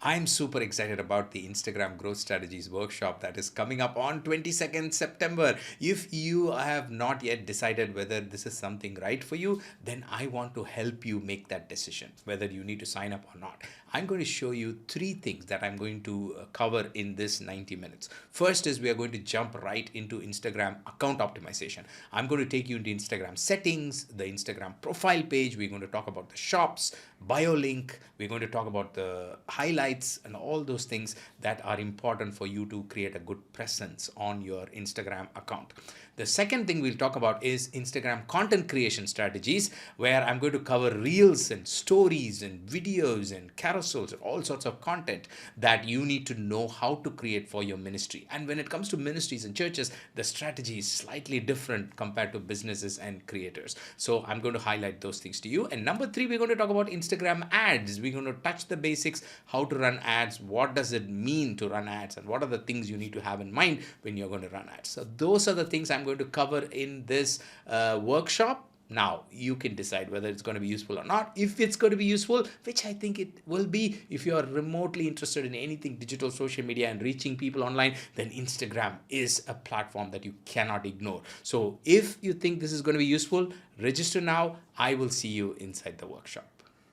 I'm super excited about the Instagram Growth Strategies workshop that is coming up on 22nd September. If you have not yet decided whether this is something right for you, then I want to help you make that decision, whether you need to sign up or not. I'm going to show you three things that I'm going to cover in this 90 minutes. First is we are going to jump right into Instagram account optimization. I'm going to take you into Instagram settings, the Instagram profile page. We're going to talk about the shops, bio link. We're going to talk about the highlights and all those things that are important for you to create a good presence on your Instagram account. The second thing we'll talk about is Instagram content creation strategies, where I'm going to cover reels and stories and videos and carousels and all sorts of content that you need to know how to create for your ministry. And when it comes to ministries and churches, the strategy is slightly different compared to businesses and creators. So I'm going to highlight those things to you. And number three, we're going to talk about Instagram ads. We're going to touch the basics, how to run ads, what does it mean to run ads, and what are the things you need to have in mind when you're going to run ads. So those are the things I'm going to cover in this workshop. Now, you can decide whether it's going to be useful or not. If it's going to be useful, which I think it will be, if you're remotely interested in anything digital, social media, and reaching people online, then Instagram is a platform that you cannot ignore. So if you think this is going to be useful, register now. I will see you inside the workshop.